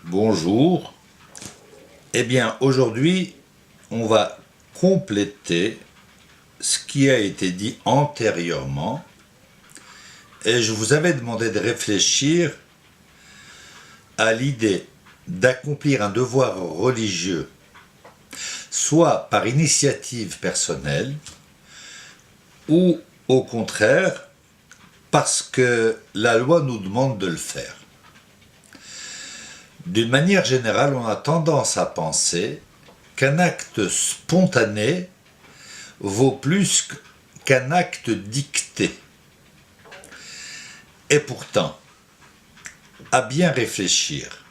Bonjour. Eh bien, aujourd'hui, on va compléter ce qui a été dit antérieurement. Et je vous avais demandé de réfléchir à l'idée d'accomplir un devoir religieux, soit par initiative personnelle, ou au contraire, parce que la loi nous demande de le faire. D'une manière générale, on a tendance à penser qu'un acte spontané vaut plus qu'un acte dicté. Et pourtant, à bien réfléchir,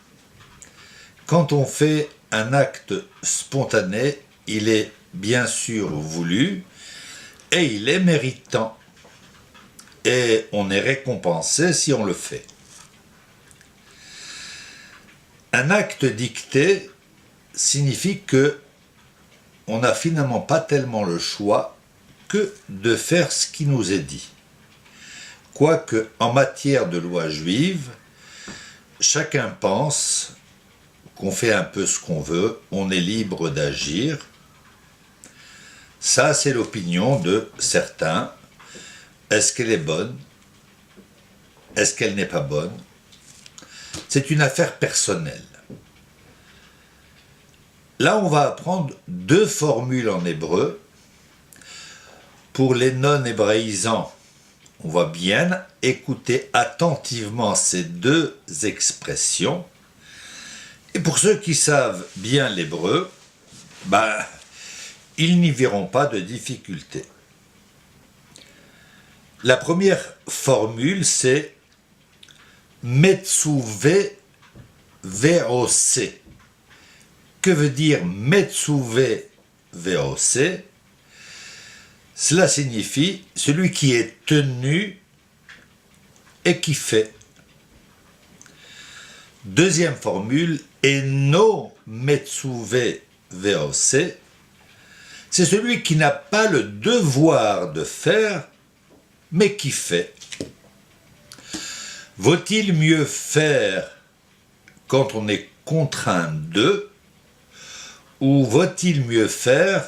quand on fait un acte spontané, il est bien sûr voulu et il est méritant. Et on est récompensé si on le fait. Un acte dicté signifie que on n'a finalement pas tellement le choix que de faire ce qui nous est dit. Quoique, en matière de loi juive, chacun pense qu'on fait un peu ce qu'on veut, on est libre d'agir. Ça, c'est l'opinion de certains. Est-ce qu'elle est bonne? Est-ce qu'elle n'est pas bonne? C'est une affaire personnelle. Là, on va apprendre deux formules en hébreu. Pour les non-hébraïsants, on va bien écouter attentivement ces deux expressions. Et pour ceux qui savent bien l'hébreu, ils n'y verront pas de difficulté. La première formule, c'est Metsuve Veose. Que veut dire Metsuve Veose? Cela signifie celui qui est tenu et qui fait. Deuxième formule, Eno Metsuve Veose, c'est celui qui n'a pas le devoir de faire, mais qui fait. Vaut-il mieux faire quand on est contraint de, ou vaut-il mieux faire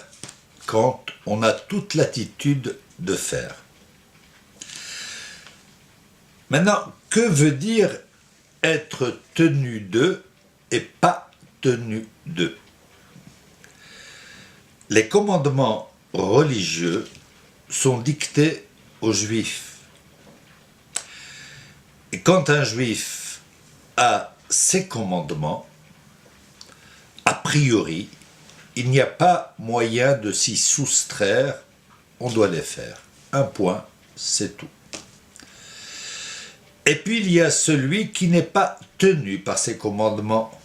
quand on a toute l'attitude de faire? Maintenant, que veut dire être tenu de et pas tenu de? Les commandements religieux sont dictés aux Juifs. Et quand un Juif a ces commandements, a priori, il n'y a pas moyen de s'y soustraire, on doit les faire. Un point, c'est tout. Et puis il y a celui qui n'est pas tenu par ces commandements.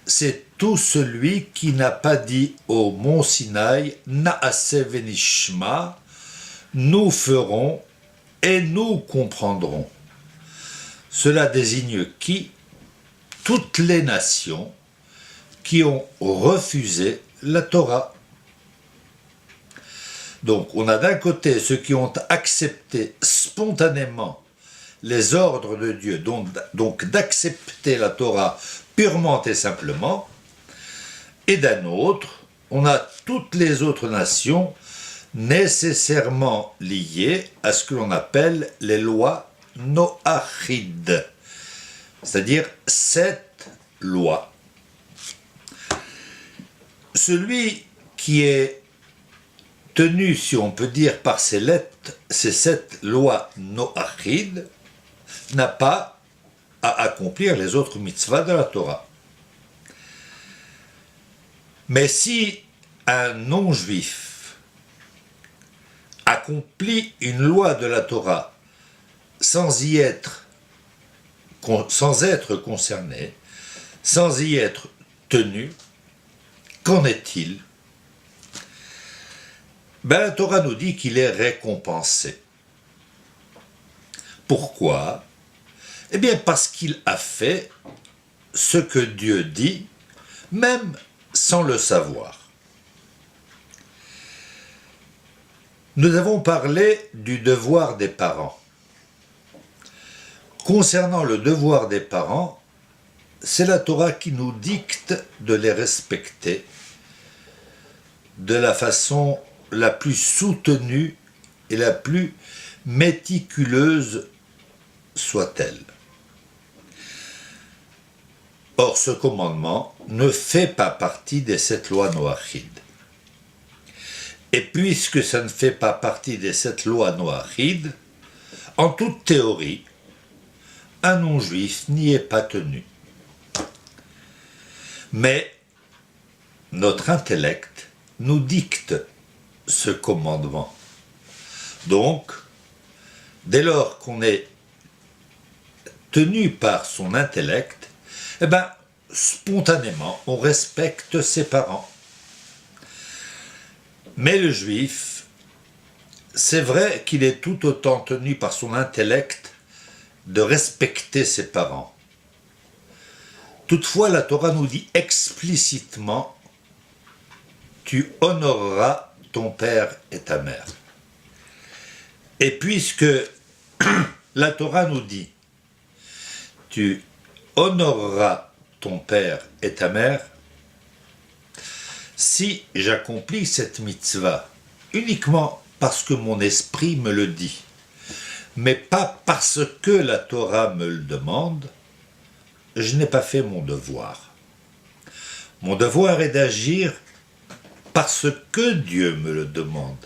C'est tout celui qui n'a pas dit au mont Sinaï, Naase venishma, nous ferons et nous comprendrons. Cela désigne qui? Toutes les nations qui ont refusé la Torah. Donc on a d'un côté ceux qui ont accepté spontanément les ordres de Dieu, donc d'accepter la Torah purement et simplement, et d'un autre, on a toutes les autres nations nécessairement liées à ce que l'on appelle les lois noachides, c'est-à-dire 7 lois. Celui qui est tenu, si on peut dire, par ces 7 lois noachides, n'a pas à accomplir les autres mitzvahs de la Torah. Mais si un non-juif accomplit une loi de la Torah sans être concerné, sans y être tenu, qu'en est-il? La Torah nous dit qu'il est récompensé. Pourquoi? Eh bien parce qu'il a fait ce que Dieu dit, même sans le savoir. Nous avons parlé du devoir des parents. Concernant le devoir des parents, c'est la Torah qui nous dicte de les respecter de la façon la plus soutenue et la plus méticuleuse soit-elle. Or, ce commandement ne fait pas partie des 7 lois noachides. Et puisque ça ne fait pas partie des 7 lois noachides, en toute théorie, un non-juif n'y est pas tenu. Mais notre intellect nous dicte ce commandement. Donc, dès lors qu'on est tenu par son intellect, eh bien, spontanément, on respecte ses parents. Mais le juif, c'est vrai qu'il est tout autant tenu par son intellect de respecter ses parents. Toutefois, la Torah nous dit explicitement « Tu honoreras ton père et ta mère ». Et puisque la Torah nous dit « Tu honoreras ton père et ta mère », si j'accomplis cette mitzvah uniquement parce que mon esprit me le dit, mais pas parce que la Torah me le demande, je n'ai pas fait mon devoir. Mon devoir est d'agir parce que Dieu me le demande,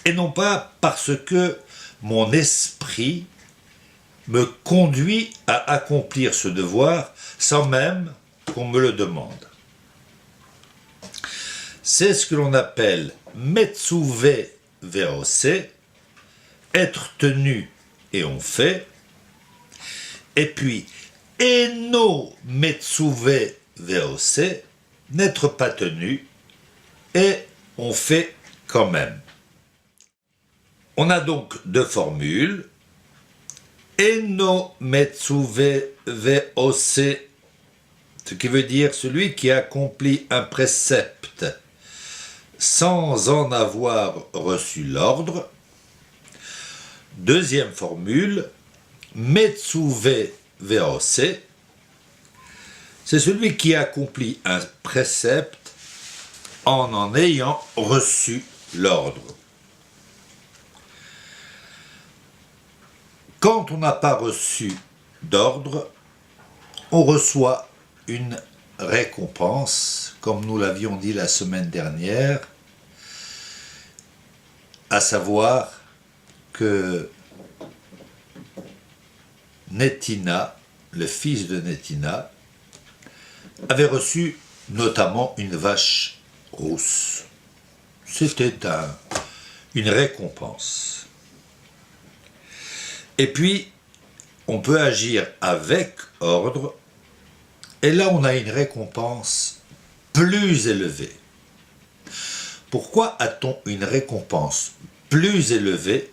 et non pas parce que mon esprit me conduit à accomplir ce devoir sans même qu'on me le demande. C'est ce que l'on appelle Metzuvé Ve'osé, être tenu et on fait, et puis Eno Metzuvé Ve'osé, n'être pas tenu et on fait quand même. On a donc 2 formules. Eno Metzuvé Ve'osé, ce qui veut dire celui qui accomplit un précepte sans en avoir reçu l'ordre. Deuxième formule, Metzuvé Ve'osé, c'est celui qui accomplit un précepte en ayant reçu l'ordre. Quand on n'a pas reçu d'ordre, on reçoit une récompense, comme nous l'avions dit la semaine dernière, à savoir que Nétina, le fils de Nétina, avait reçu notamment une vache rousse. C'était une récompense. Et puis, on peut agir avec ordre, et là on a une récompense plus élevée. Pourquoi a-t-on une récompense plus élevée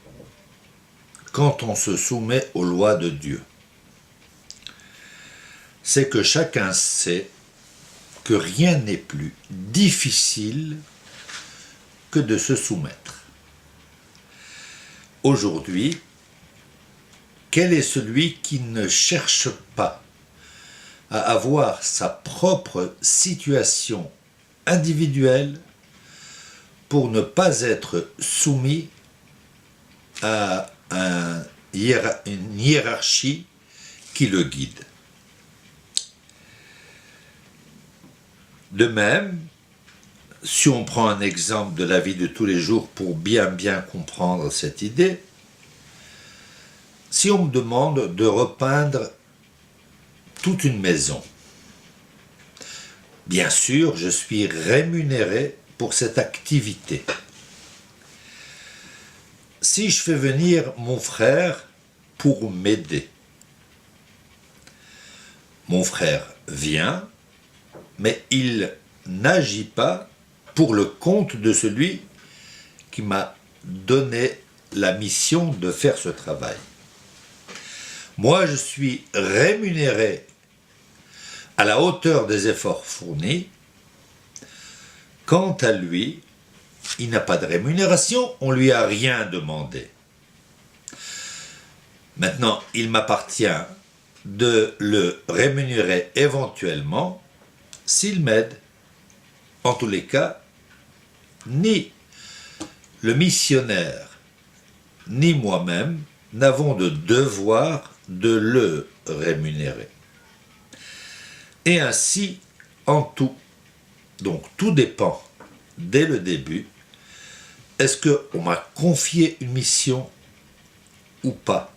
quand on se soumet aux lois de Dieu? C'est que chacun sait que rien n'est plus difficile que de se soumettre. Aujourd'hui, quel est celui qui ne cherche pas à avoir sa propre situation individuelle pour ne pas être soumis à une hiérarchie qui le guide? De même, si on prend un exemple de la vie de tous les jours pour bien comprendre cette idée, si on me demande de repeindre toute une maison, bien sûr, je suis rémunéré pour cette activité. Si je fais venir mon frère pour m'aider, mon frère vient, mais il n'agit pas pour le compte de celui qui m'a donné la mission de faire ce travail. Moi, je suis rémunéré à la hauteur des efforts fournis. Quant à lui, il n'a pas de rémunération, on ne lui a rien demandé. Maintenant, il m'appartient de le rémunérer éventuellement s'il m'aide. En tous les cas, ni le missionnaire, ni moi-même n'avons de devoir de le rémunérer. Et ainsi, en tout. Donc tout dépend, dès le début, est-ce qu'on m'a confié une mission ou pas?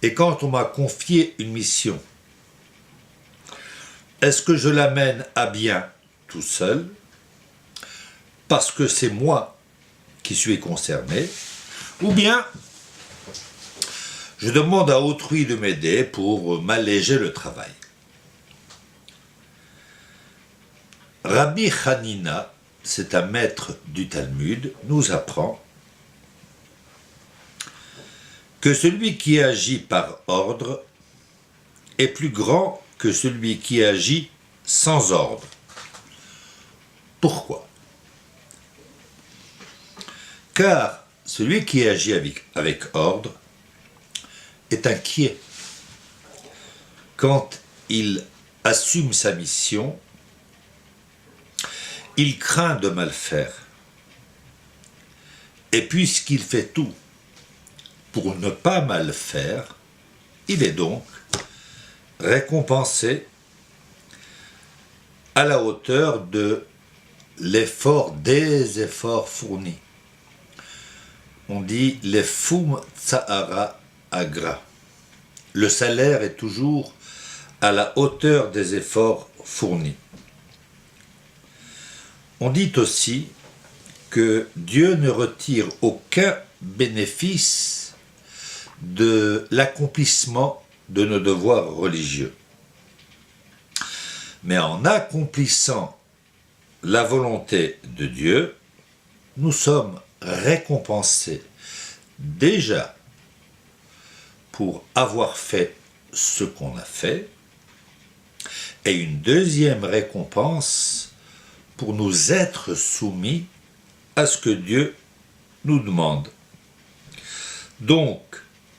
Et quand on m'a confié une mission, est-ce que je l'amène à bien tout seul, parce que c'est moi qui suis concerné, ou bien je demande à autrui de m'aider pour m'alléger le travail? Rabbi Hanina, c'est un maître du Talmud, nous apprend que celui qui agit par ordre est plus grand que celui qui agit sans ordre. Pourquoi? Car celui qui agit avec ordre est inquiet quand il assume sa mission. Il craint de mal faire. Et puisqu'il fait tout pour ne pas mal faire, il est donc récompensé à la hauteur de des efforts fournis. On dit les fum tsahara agra. Le salaire est toujours à la hauteur des efforts fournis. On dit aussi que Dieu ne retire aucun bénéfice de l'accomplissement de nos devoirs religieux. Mais en accomplissant la volonté de Dieu, nous sommes récompensés déjà pour avoir fait ce qu'on a fait, et une deuxième récompense pour nous être soumis à ce que Dieu nous demande. Donc,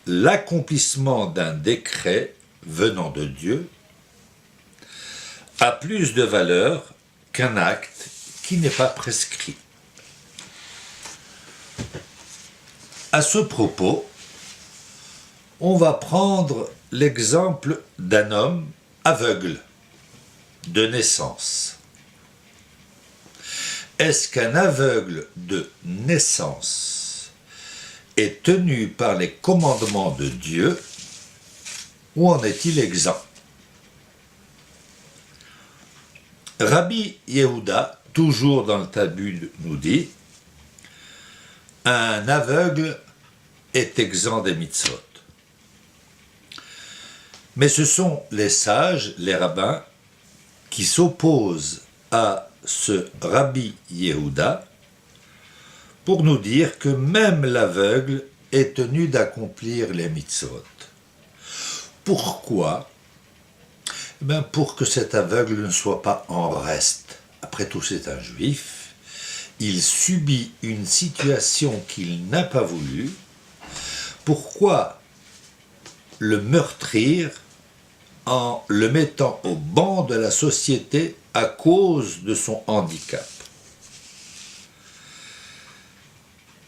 l'accomplissement d'un décret venant de Dieu a plus de valeur qu'un acte qui n'est pas prescrit. À ce propos, on va prendre l'exemple d'un homme aveugle de naissance. Est-ce qu'un aveugle de naissance est tenu par les commandements de Dieu ou en est-il exempt? Rabbi Yehuda, toujours dans le Talmud, nous dit: un aveugle est exempt des mitzvot. Mais ce sont les sages, les rabbins, qui s'opposent à ce Rabbi Yehuda pour nous dire que même l'aveugle est tenu d'accomplir les mitzvot. Pourquoi? Pour que cet aveugle ne soit pas en reste. Après tout, c'est un juif. Il subit une situation qu'il n'a pas voulu. Pourquoi le meurtrir en le mettant au banc de la société à cause de son handicap?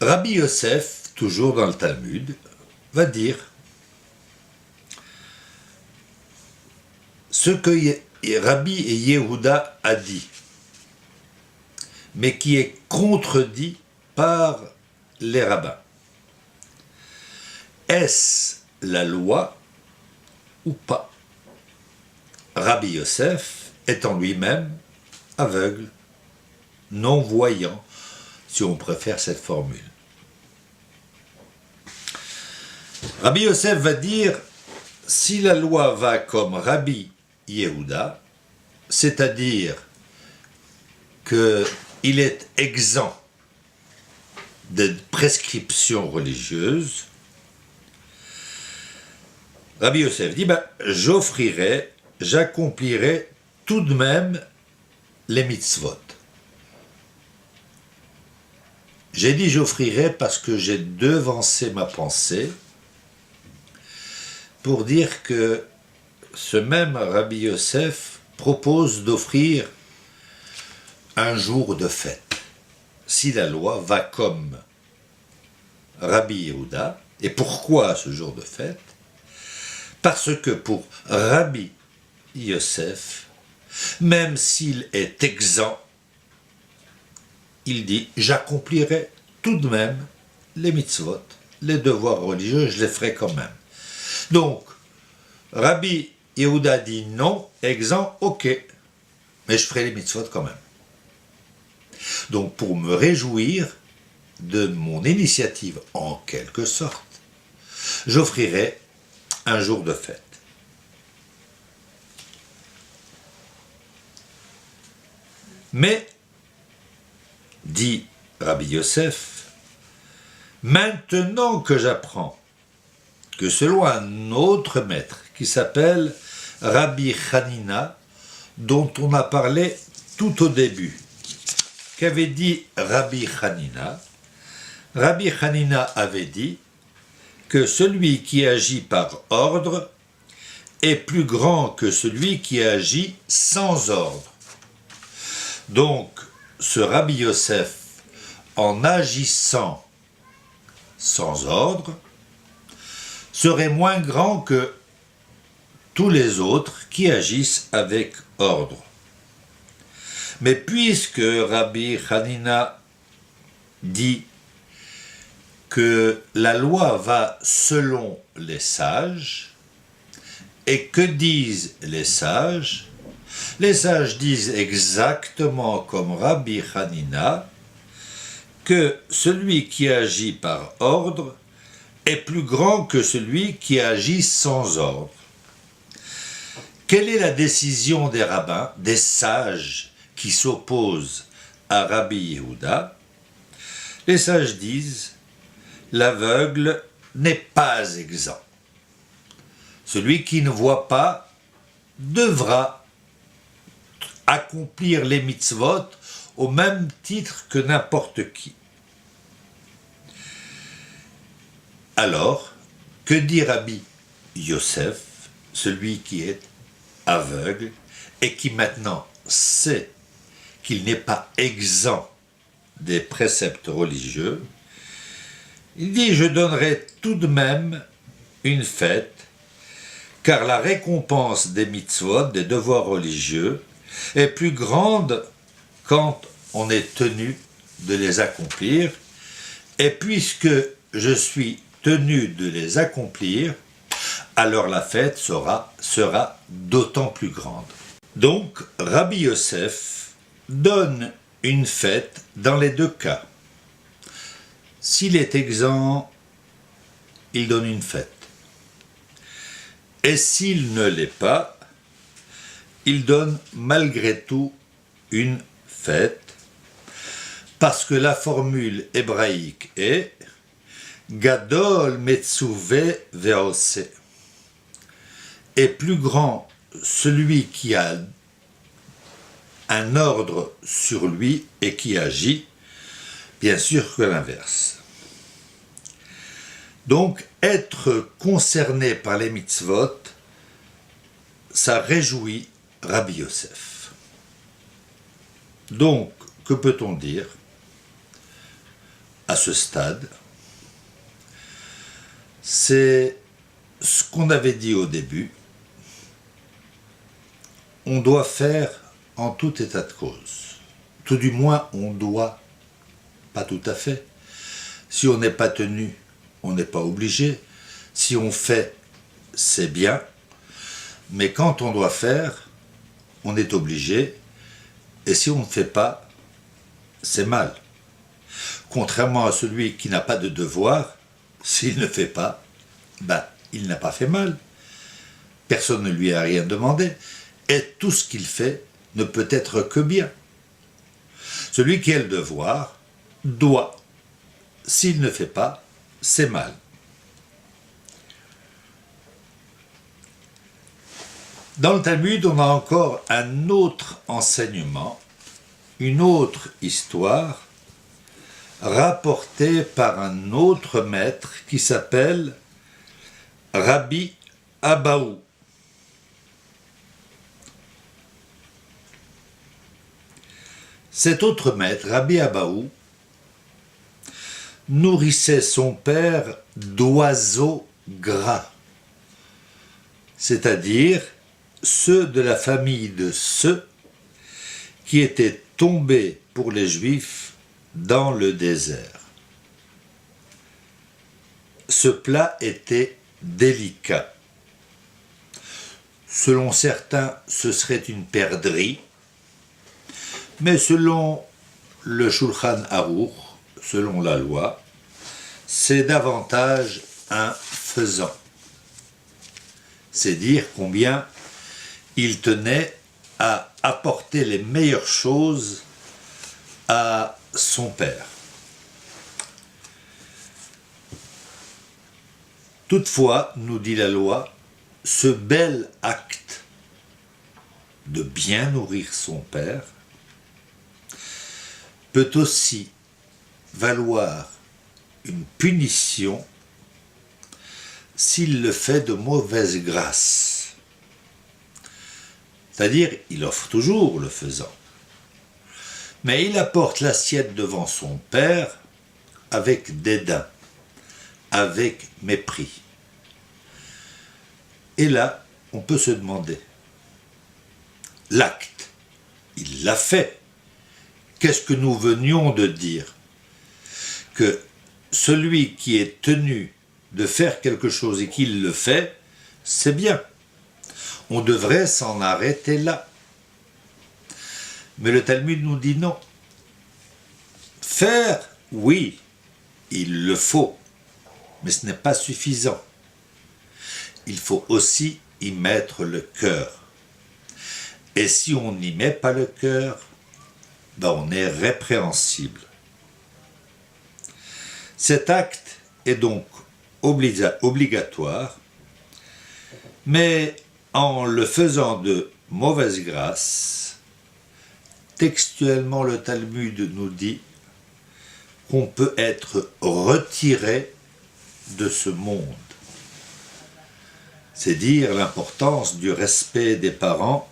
Rabbi Yosef, toujours dans le Talmud, va dire ce que Rabbi Yehuda a dit, mais qui est contredit par les rabbins. Est-ce la loi ou pas? Rabbi Yosef étant lui-même aveugle, non-voyant, si on préfère cette formule. Rabbi Yosef va dire, si la loi va comme Rabbi Yehuda, c'est-à-dire qu'il est exempt de prescriptions religieuses, Rabbi Yosef dit, j'accomplirai tout de même les mitzvot. J'ai dit j'offrirai parce que j'ai devancé ma pensée, pour dire que ce même Rabbi Yosef propose d'offrir un jour de fête. Si la loi va comme Rabbi Yehuda, et pourquoi ce jour de fête? Parce que pour Rabbi Yosef, même s'il est exempt, il dit « j'accomplirai tout de même les mitzvot, les devoirs religieux, je les ferai quand même ». Donc, Rabbi Yehuda dit non, exempt, ok, mais je ferai les mitzvot quand même. Donc, pour me réjouir de mon initiative, en quelque sorte, j'offrirai un jour de fête. Mais, dit Rabbi Yosef, maintenant que j'apprends que selon un autre maître qui s'appelle Rabbi Hanina, dont on a parlé tout au début, qu'avait dit Rabbi Hanina? Rabbi Hanina avait dit que celui qui agit par ordre est plus grand que celui qui agit sans ordre. Donc, ce Rabbi Yosef, en agissant sans ordre, serait moins grand que tous les autres qui agissent avec ordre. Mais puisque Rabbi Hanina dit que la loi va selon les sages, et que disent les sages? Les sages disent exactement comme Rabbi Hanina que celui qui agit par ordre est plus grand que celui qui agit sans ordre. Quelle est la décision des rabbins, des sages qui s'opposent à Rabbi Yehuda? Les sages disent « l'aveugle n'est pas exempt. Celui qui ne voit pas devra accomplir les mitzvot au même titre que n'importe qui. » Alors, que dit Rabbi Yosef, celui qui est aveugle et qui maintenant sait qu'il n'est pas exempt des préceptes religieux? Il dit « je donnerai tout de même une fête, car la récompense des mitzvot, des devoirs religieux, est plus grande quand on est tenu de les accomplir, et puisque je suis tenu de les accomplir, alors la fête sera d'autant plus grande. » Donc, Rabbi Yosef donne une fête dans les deux cas. S'il est exempt, il donne une fête. Et s'il ne l'est pas, il donne malgré tout une fête, parce que la formule hébraïque est Gadol Metzuve Veose, est plus grand celui qui a un ordre sur lui et qui agit, bien sûr que l'inverse. Donc, être concerné par les mitzvot, ça réjouit Rabbi Yosef. Donc, que peut-on dire à ce stade? C'est ce qu'on avait dit au début. On doit faire en tout état de cause. Tout du moins, on doit, pas tout à fait. Si on n'est pas tenu, on n'est pas obligé. Si on fait, c'est bien. Mais quand on doit faire, on est obligé. Et si on ne fait pas, c'est mal. Contrairement à celui qui n'a pas de devoir, s'il ne fait pas, il n'a pas fait mal. Personne ne lui a rien demandé. Et tout ce qu'il fait ne peut être que bien. Celui qui a le devoir doit. S'il ne fait pas, c'est mal. Dans le Talmud, on a encore un autre enseignement, une autre histoire, rapportée par un autre maître qui s'appelle Rabbi Abaou. Cet autre maître, Rabbi Abaou, nourrissait son père d'oiseaux gras, c'est-à-dire ceux de la famille de ceux qui étaient tombés pour les Juifs dans le désert. Ce plat était délicat. Selon certains, ce serait une perdrix, mais selon le Shulchan Aruch, selon la loi, c'est davantage un faisan. C'est dire combien il tenait à apporter les meilleures choses à son père. Toutefois, nous dit la loi, ce bel acte de bien nourrir son père peut aussi valoir une punition s'il le fait de mauvaise grâce. C'est-à-dire, il offre toujours le faisant, mais il apporte l'assiette devant son père avec dédain, avec mépris. Et là, on peut se demander, l'acte, il l'a fait. Qu'est-ce que nous venions de dire? Que celui qui est tenu de faire quelque chose et qu'il le fait, c'est bien. On devrait s'en arrêter là. Mais le Talmud nous dit non. Faire, oui, il le faut, mais ce n'est pas suffisant. Il faut aussi y mettre le cœur. Et si on n'y met pas le cœur, on est répréhensible. Cet acte est donc obligatoire, mais en le faisant de mauvaise grâce, textuellement le Talmud nous dit qu'on peut être retiré de ce monde. C'est dire l'importance du respect des parents,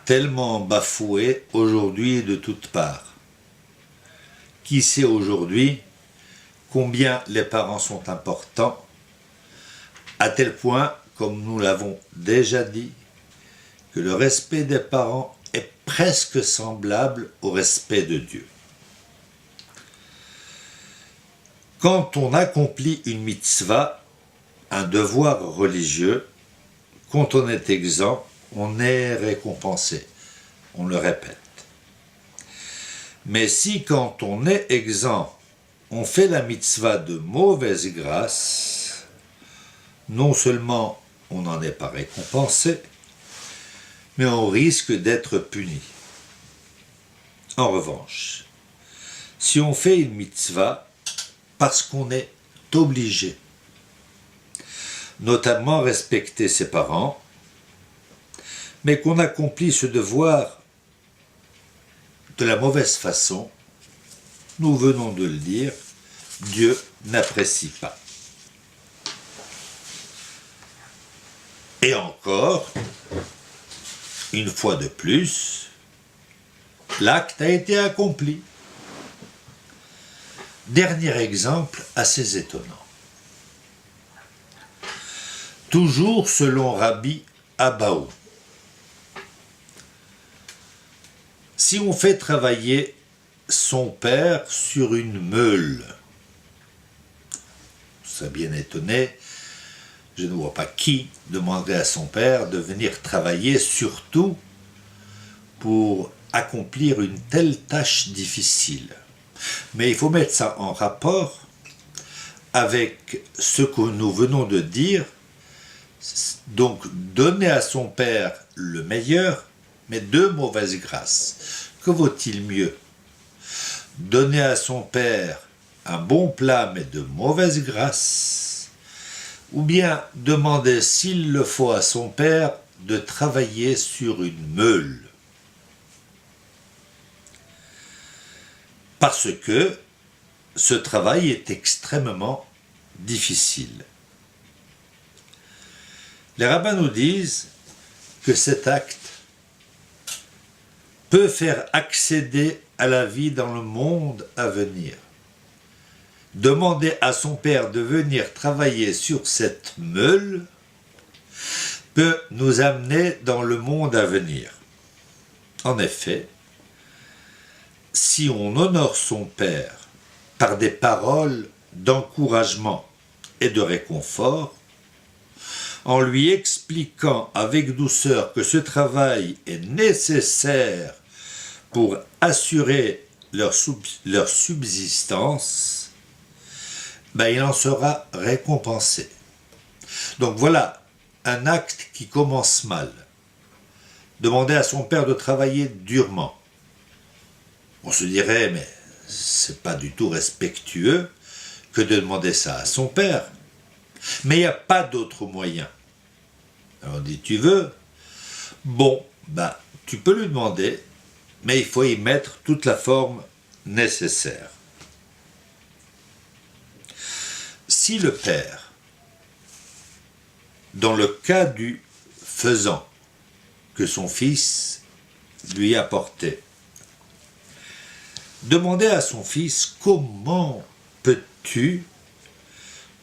tellement bafoué aujourd'hui de toutes parts. Qui sait aujourd'hui combien les parents sont importants, à tel point, comme nous l'avons déjà dit, que le respect des parents est presque semblable au respect de Dieu. Quand on accomplit une mitzvah, un devoir religieux, quand on est exempt, on est récompensé. On le répète. Mais si quand on est exempt, on fait la mitzvah de mauvaise grâce, non seulement on n'en est pas récompensé, mais on risque d'être puni. En revanche, si on fait une mitzvah parce qu'on est obligé, notamment respecter ses parents, mais qu'on accomplit ce devoir de la mauvaise façon, nous venons de le dire, Dieu n'apprécie pas. Et encore, une fois de plus, l'acte a été accompli. Dernier exemple assez étonnant. Toujours selon Rabbi Abaou. Si on fait travailler son père sur une meule, ça bien étonné, je ne vois pas qui demanderait à son père de venir travailler, surtout pour accomplir une telle tâche difficile. Mais il faut mettre ça en rapport avec ce que nous venons de dire, donc donner à son père le meilleur, mais de mauvaise grâce. Que vaut-il mieux? Donner à son père un bon plat, mais de mauvaise grâce, ou bien demander, s'il le faut, à son père de travailler sur une meule. Parce que ce travail est extrêmement difficile. Les rabbins nous disent que cet acte peut faire accéder à la vie dans le monde à venir. Demander à son père de venir travailler sur cette meule peut nous amener dans le monde à venir. En effet, si on honore son père par des paroles d'encouragement et de réconfort, en lui expliquant avec douceur que ce travail est nécessaire pour assurer leur subsistance, il en sera récompensé. Donc voilà un acte qui commence mal. Demander à son père de travailler durement. On se dirait, mais c'est pas du tout respectueux que de demander ça à son père. Mais il n'y a pas d'autre moyen. Alors on dit, tu veux? Bon, tu peux lui demander, mais il faut y mettre toute la forme nécessaire. Si le père, dans le cas du faisant que son fils lui apportait, demandait à son fils, comment peux-tu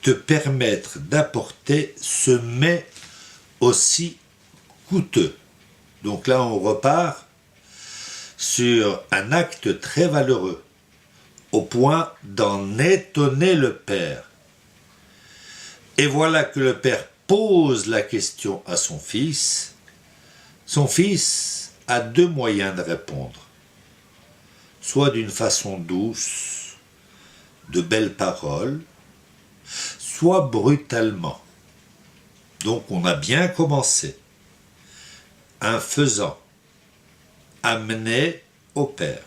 te permettre d'apporter ce mets aussi coûteux? Donc là, on repart sur un acte très valeureux, au point d'en étonner le père. Et voilà que le père pose la question à son fils. Son fils a deux moyens de répondre. Soit d'une façon douce, de belles paroles, soit brutalement. Donc on a bien commencé. Un faisant amené au père.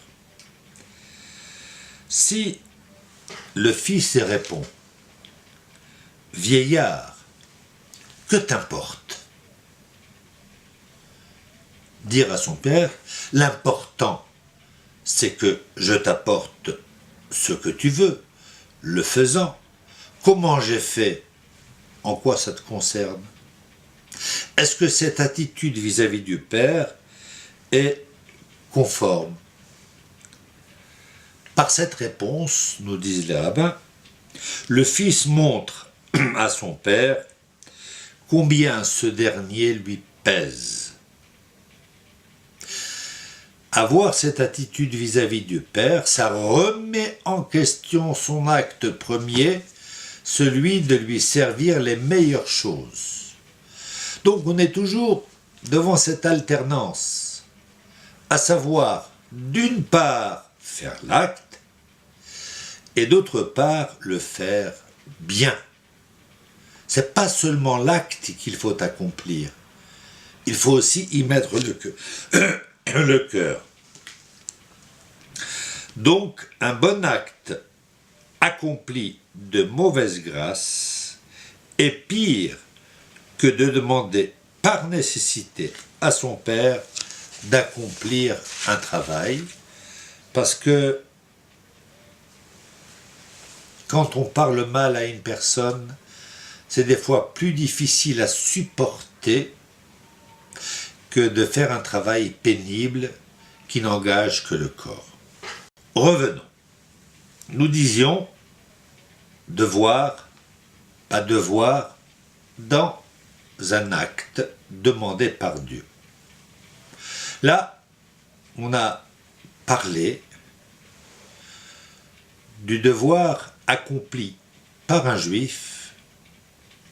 Si le fils répond, vieillard, que t'importe? Dire à son père, l'important, c'est que je t'apporte ce que tu veux, le faisant. Comment j'ai fait? En quoi ça te concerne? Est-ce que cette attitude vis-à-vis du père est conforme? Par cette réponse, nous disent les rabbins, le fils montre à son père combien ce dernier lui pèse. Avoir cette attitude vis-à-vis du père, ça remet en question son acte premier, celui de lui servir les meilleures choses. Donc on est toujours devant cette alternance, à savoir, d'une part, faire l'acte, et d'autre part, le faire bien. C'est pas seulement l'acte qu'il faut accomplir, il faut aussi y mettre le cœur. Donc, un bon acte accompli de mauvaise grâce est pire que de demander par nécessité à son père d'accomplir un travail, parce que quand on parle mal à une personne, c'est des fois plus difficile à supporter que de faire un travail pénible qui n'engage que le corps. Revenons. Nous disions devoir, pas devoir, dans un acte demandé par Dieu. Là, on a parlé du devoir accompli par un juif,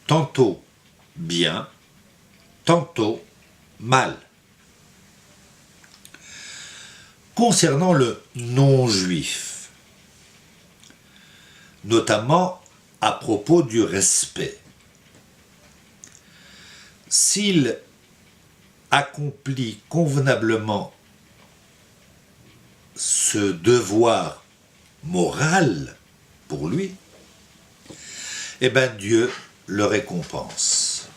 tantôt bien, tantôt mal. Concernant le non-juif, notamment à propos du respect, s'il accomplit convenablement ce devoir moral pour lui, Dieu le récompense.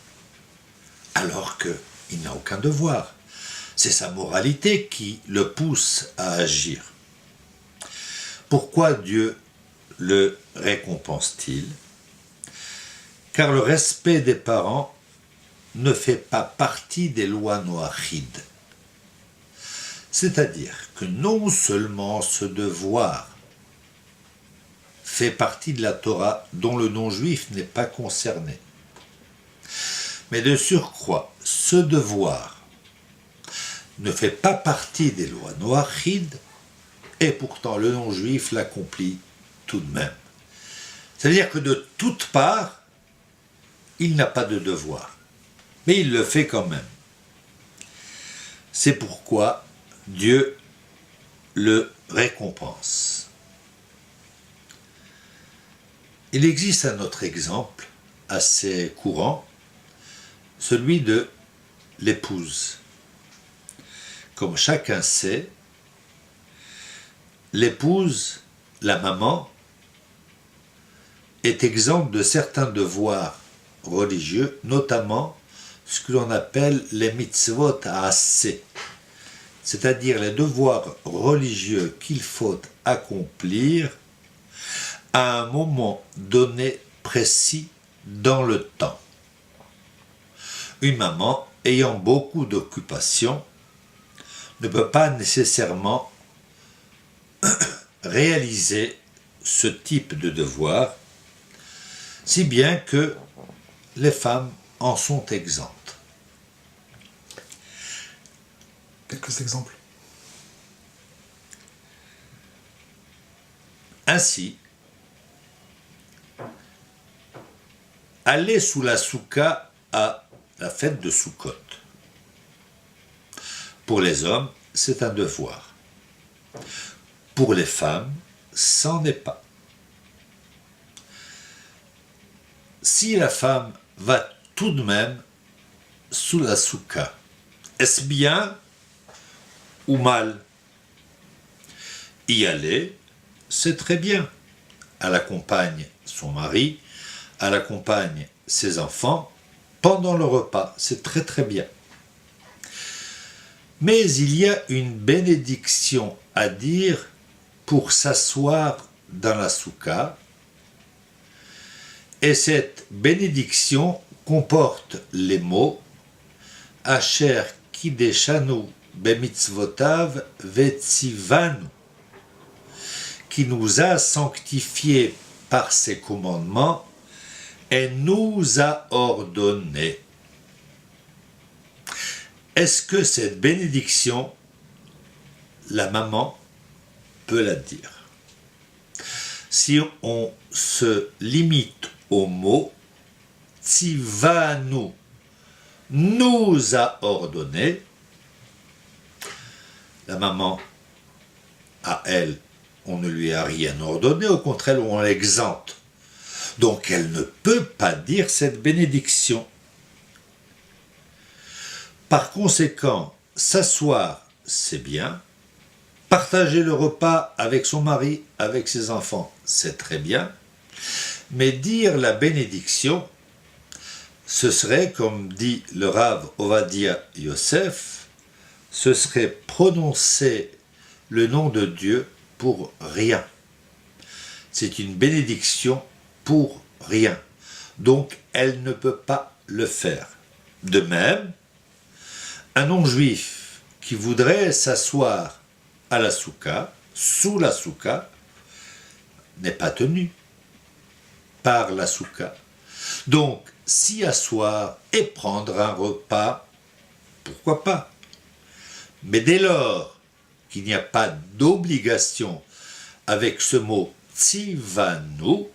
Alors qu'il n'a aucun devoir. C'est sa moralité qui le pousse à agir. Pourquoi Dieu le récompense-t-il? Car le respect des parents ne fait pas partie des lois noachides. C'est-à-dire que non seulement ce devoir fait partie de la Torah dont le non-juif n'est pas concerné, mais de surcroît, ce devoir ne fait pas partie des lois noachides et pourtant le non-juif l'accomplit tout de même. C'est-à-dire que de toutes parts, il n'a pas de devoir, mais il le fait quand même. C'est pourquoi Dieu le récompense. Il existe un autre exemple assez courant, celui de l'épouse. Comme chacun sait, l'épouse, la maman, est exempte de certains devoirs religieux, notamment ce que l'on appelle les mitzvot ha'aseh, c'est-à-dire les devoirs religieux qu'il faut accomplir à un moment donné précis dans le temps. Une maman ayant beaucoup d'occupations ne peut pas nécessairement réaliser ce type de devoir, si bien que les femmes en sont exemptes. Quelques exemples. Ainsi, aller sous la soukha à la fête de Soukhot. Pour les hommes, c'est un devoir. Pour les femmes, c'en est pas. Si la femme va tout de même sous la soukha, est-ce bien ou mal? Y aller, c'est très bien. Elle accompagne son mari, elle accompagne ses enfants pendant le repas, c'est très très bien. Mais il y a une bénédiction à dire pour s'asseoir dans la soukha, et cette bénédiction comporte les mots Asher kideshanu bemitzvotav vetzivanu, qui nous a sanctifiés par ses commandements et nous a ordonné. Est-ce que cette bénédiction, la maman peut la dire? Si on se limite au mot Tzivanu, nous a ordonné, la maman, à elle, on ne lui a rien ordonné, au contraire, on l'exempte. Donc elle ne peut pas dire cette bénédiction. Par conséquent, s'asseoir, c'est bien. Partager le repas avec son mari, avec ses enfants, c'est très bien. Mais dire la bénédiction, ce serait, comme dit le Rav Ovadia Yosef, ce serait prononcer le nom de Dieu pour rien. C'est une bénédiction pour rien. Donc, elle ne peut pas le faire. De même, un non-juif qui voudrait s'asseoir à la soukha, sous la soukha, n'est pas tenu par la soukha. Donc, s'y asseoir et prendre un repas, pourquoi pas? Mais dès lors qu'il n'y a pas d'obligation avec ce mot tzivanu,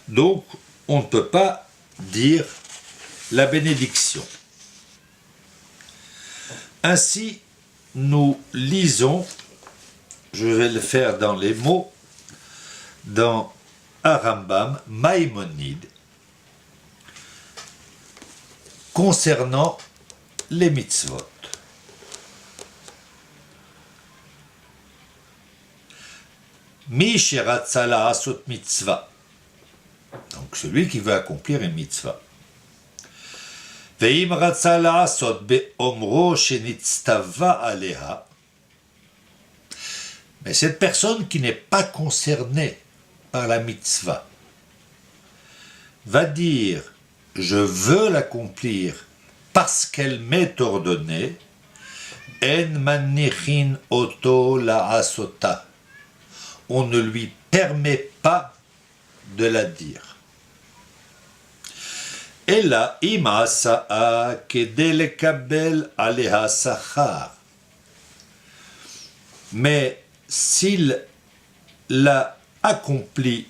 donc on ne peut pas dire la bénédiction. Ainsi, nous lisons, je vais le faire dans les mots, dans Rambam, Maïmonide, concernant les mitzvot. Mi sheratza la'asot mitzvah. Donc celui qui veut accomplir une mitzvah. Ve'im ratza la'asot be'omro shenitztava aleha. Mais cette personne qui n'est pas concernée par la mitzvah va dire « je veux l'accomplir parce qu'elle m'est ordonnée, en manichin oto la asota. On ne lui permet pas de la dire. Ela ima sa'a kede lekabel aleha sachar. Mais s'il l'a accompli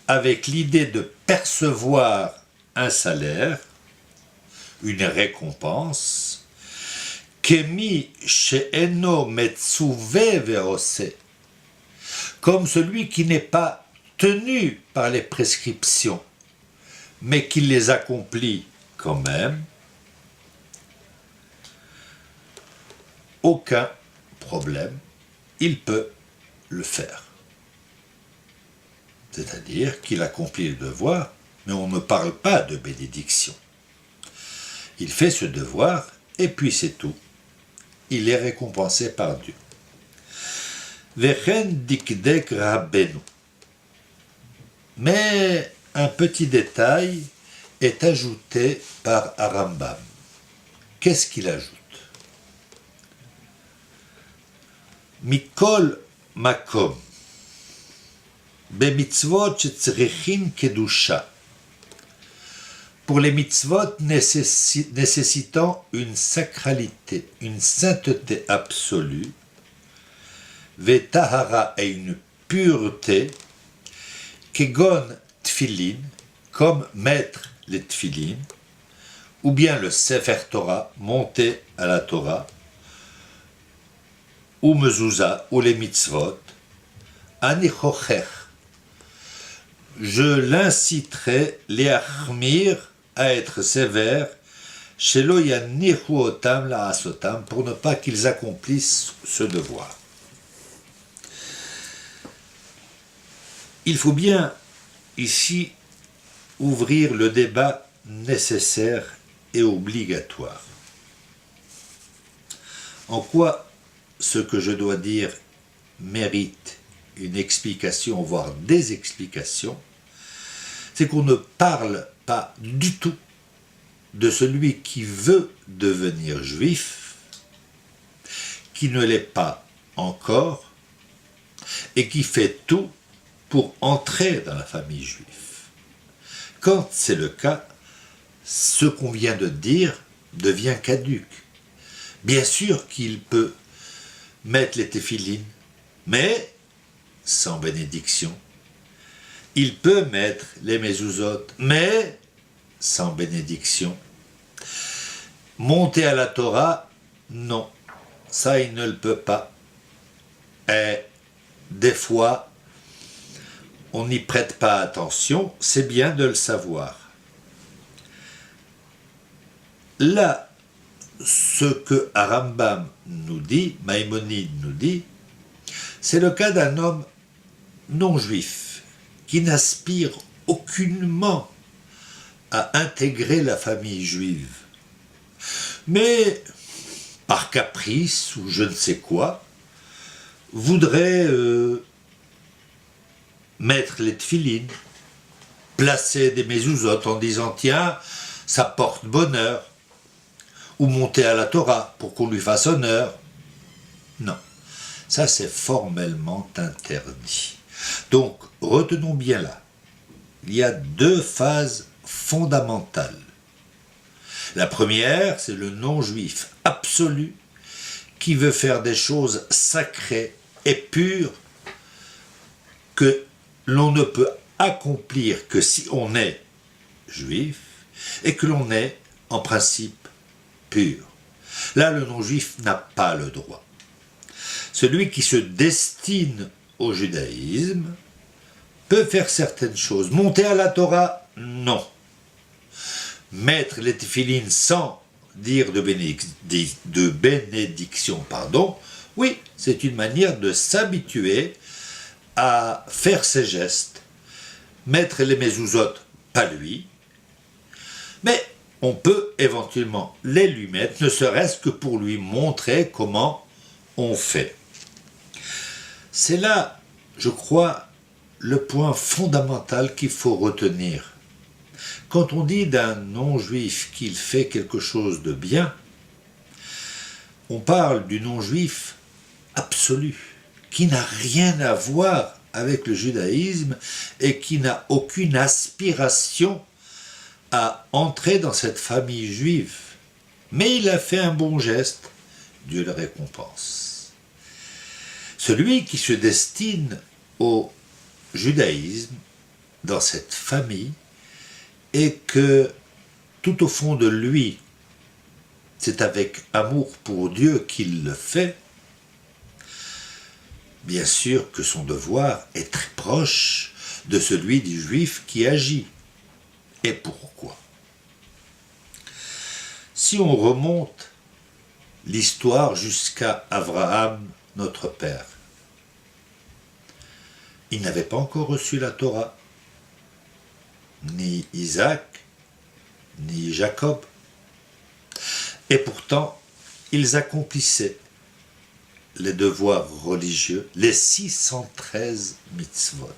avec l'idée de percevoir un salaire, une récompense, kemi she'eno metsuve ve'ose, comme celui qui n'est pas tenu par les prescriptions, mais qui les accomplit quand même, aucun problème, il peut le faire. C'est-à-dire qu'il accomplit le devoir, mais on ne parle pas de bénédiction. Il fait ce devoir, et puis c'est tout. Il est récompensé par Dieu. Vechen dikdek rabbenu. Mais un petit détail est ajouté par Rambam. Qu'est-ce qu'il ajoute? Mikol makom. Bemitzvot shetzrichin kedusha. Pour les mitzvot nécessitant une sacralité, une sainteté absolue, vetahara et une pureté, kegon tfilin, comme mettre les tfilin, ou bien le Sefer Torah, monter à la Torah, ou mezouza, ou les mitzvot, anichocher. Je l'inciterai les achmir à être sévères, shelo yanichu otam la asotam, pour ne pas qu'ils accomplissent ce devoir. Il faut bien ici ouvrir le débat nécessaire et obligatoire. En quoi ce que je dois dire mérite une explication, voire des explications, c'est qu'on ne parle pas du tout de celui qui veut devenir juif, qui ne l'est pas encore, et qui fait tout pour entrer dans la famille juive. Quand c'est le cas, ce qu'on vient de dire devient caduque. Bien sûr qu'il peut mettre les téphilines, mais sans bénédiction. Il peut mettre les mezuzot, mais sans bénédiction. Monter à la Torah, non, ça il ne le peut pas. Et des fois, on n'y prête pas attention, c'est bien de le savoir. Là, ce que Rambam nous dit, Maïmonide nous dit, c'est le cas d'un homme non juif qui n'aspire aucunement à intégrer la famille juive, mais par caprice ou je ne sais quoi, voudrait mettre les tfilines, placer des mezuzot en disant tiens, ça porte bonheur, ou monter à la Torah pour qu'on lui fasse honneur. Non, ça c'est formellement interdit. Donc, retenons bien là, il y a deux phases fondamentales. La première, c'est le non-juif absolu qui veut faire des choses sacrées et pures que l'on ne peut accomplir que si on est juif et que l'on est, en principe, pur. Là, le non-juif n'a pas le droit. Celui qui se destine au judaïsme peut faire certaines choses. Monter à la Torah, non. Mettre les téphilines sans dire de bénédiction, oui, c'est une manière de s'habituer à faire ces gestes. Mettre les mezuzot, pas lui, mais on peut éventuellement les lui mettre, ne serait-ce que pour lui montrer comment on fait. C'est là, je crois, le point fondamental qu'il faut retenir. Quand on dit d'un non-juif qu'il fait quelque chose de bien, on parle du non-juif absolu, qui n'a rien à voir avec le judaïsme et qui n'a aucune aspiration à entrer dans cette famille juive. Mais il a fait un bon geste, Dieu le récompense. Celui qui se destine au judaïsme, dans cette famille, et que tout au fond de lui, c'est avec amour pour Dieu qu'il le fait, bien sûr que son devoir est très proche de celui du juif qui agit. Et pourquoi? Si on remonte l'histoire jusqu'à Abraham, notre père, il n'avait pas encore reçu la Torah, ni Isaac, ni Jacob. Et pourtant, ils accomplissaient les devoirs religieux, les 613 mitzvot,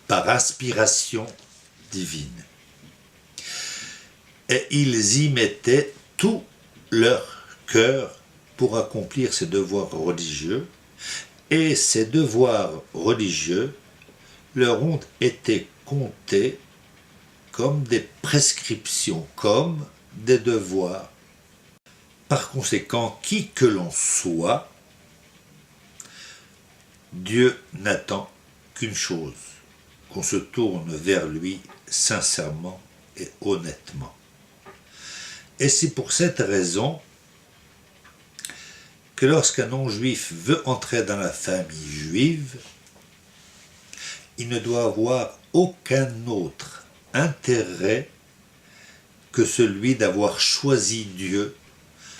par inspiration divine. Et ils y mettaient tout leur cœur pour accomplir ces devoirs religieux, et ces devoirs religieux leur ont été comptés comme des prescriptions, comme des devoirs. Par conséquent, qui que l'on soit, Dieu n'attend qu'une chose, qu'on se tourne vers lui sincèrement et honnêtement. Et c'est pour cette raison que lorsqu'un non-juif veut entrer dans la famille juive, il ne doit avoir aucun autre intérêt que celui d'avoir choisi Dieu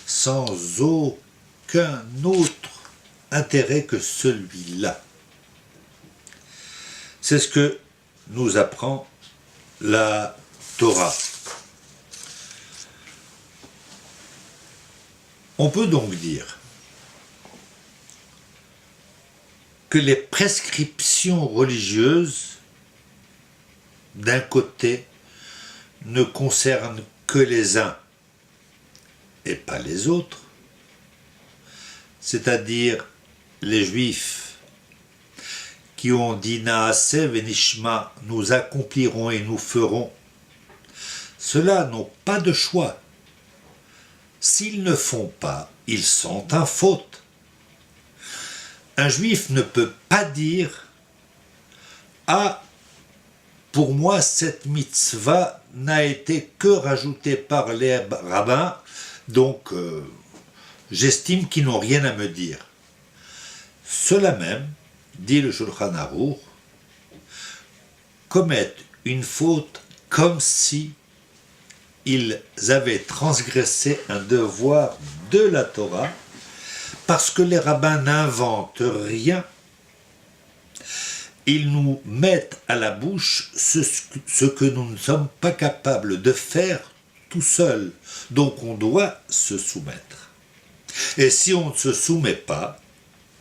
sans aucun autre intérêt que celui-là. C'est ce que nous apprend la Torah. On peut donc dire que les prescriptions religieuses, d'un côté, ne concernent que les uns et pas les autres, c'est-à-dire les Juifs qui ont dit Naaseh venishma, nous accomplirons et nous ferons. Ceux-là n'ont pas de choix. S'ils ne font pas, ils sont en faute. Un Juif ne peut pas dire « Ah, pour moi, cette mitzvah n'a été que rajoutée par les rabbins, donc j'estime qu'ils n'ont rien à me dire. » Ceux-là même, dit le Shulchan Aruch, commettent une faute comme si ils avaient transgressé un devoir de la Torah, parce que les rabbins n'inventent rien. Ils nous mettent à la bouche ce que nous ne sommes pas capables de faire tout seuls. Donc on doit se soumettre. Et si on ne se soumet pas,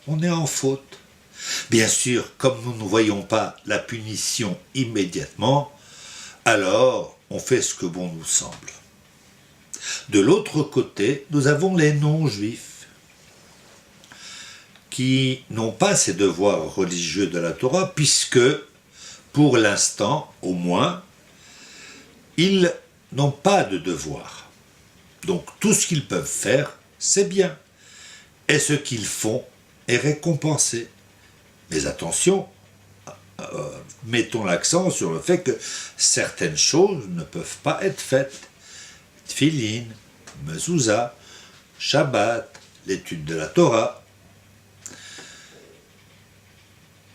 on est en faute. Bien sûr, comme nous ne voyons pas la punition immédiatement, alors on fait ce que bon nous semble. De l'autre côté, nous avons les non-juifs qui n'ont pas ces devoirs religieux de la Torah, puisque, pour l'instant, au moins, ils n'ont pas de devoir. Donc tout ce qu'ils peuvent faire, c'est bien. Et ce qu'ils font est récompensé. Mais attention, mettons l'accent sur le fait que certaines choses ne peuvent pas être faites. Tfilin, mezouza, Shabbat, l'étude de la Torah.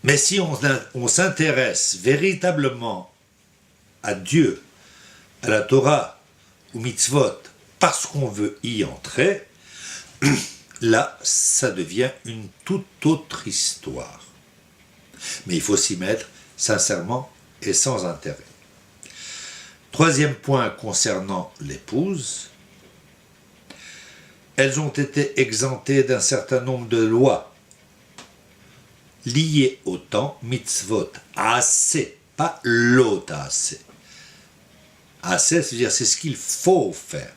Mais si on s'intéresse véritablement à Dieu, à la Torah, ou mitzvot, parce qu'on veut y entrer, là, ça devient une toute autre histoire. Mais il faut s'y mettre sincèrement et sans intérêt. Troisième point concernant l'épouse, elles ont été exemptées d'un certain nombre de lois liées au temps, mitzvot, assez, pas lot assez. Assez, c'est-à-dire c'est ce qu'il faut faire.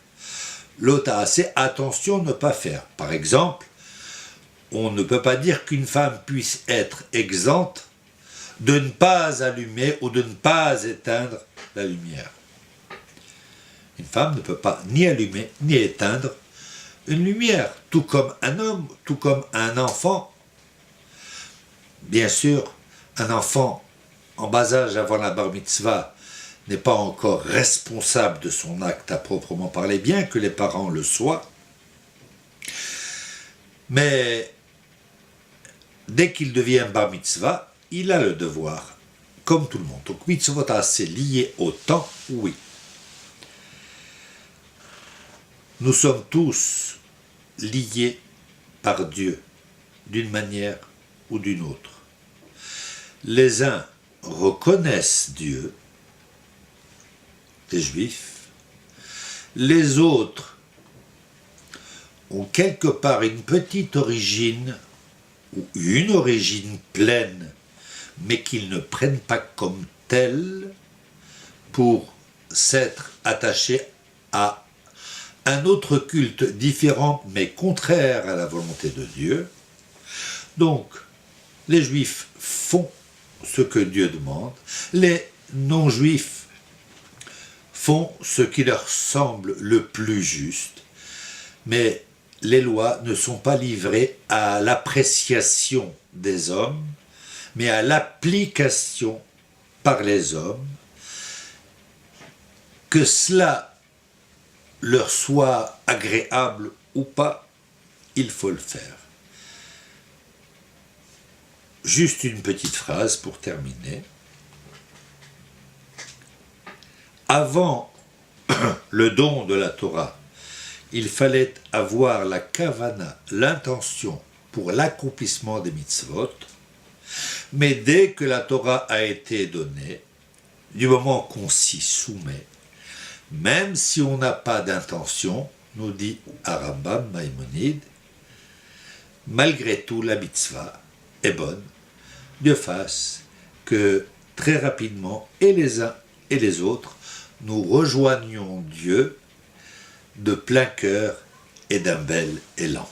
L'autre assez, attention ne pas faire. Par exemple, on ne peut pas dire qu'une femme puisse être exempte de ne pas allumer ou de ne pas éteindre la lumière. Une femme ne peut pas ni allumer ni éteindre une lumière, tout comme un homme, tout comme un enfant. Bien sûr, un enfant en bas âge avant la bar mitzvah n'est pas encore responsable de son acte à proprement parler, bien que les parents le soient. Mais dès qu'il devient bar mitzvah, il a le devoir, comme tout le monde. Donc mitzvot assez lié au temps, oui. Nous sommes tous liés par Dieu, d'une manière ou d'une autre. Les uns reconnaissent Dieu, les Juifs, les autres ont quelque part une petite origine, ou une origine pleine, mais qu'ils ne prennent pas comme telle pour s'être attachés à un autre culte différent mais contraire à la volonté de Dieu. Donc, les Juifs font ce que Dieu demande, les non-Juifs font ce qui leur semble le plus juste, mais les lois ne sont pas livrées à l'appréciation des hommes, mais à l'application par les hommes, que cela leur soit agréable ou pas, il faut le faire. Juste une petite phrase pour terminer. Avant le don de la Torah, il fallait avoir la kavana, l'intention pour l'accomplissement des mitzvot, mais dès que la Torah a été donnée, du moment qu'on s'y soumet, même si on n'a pas d'intention, nous dit Rambam Maïmonide, malgré tout la mitzvah est bonne, de fasse que très rapidement, et les uns et les autres, nous rejoignions Dieu de plein cœur et d'un bel élan.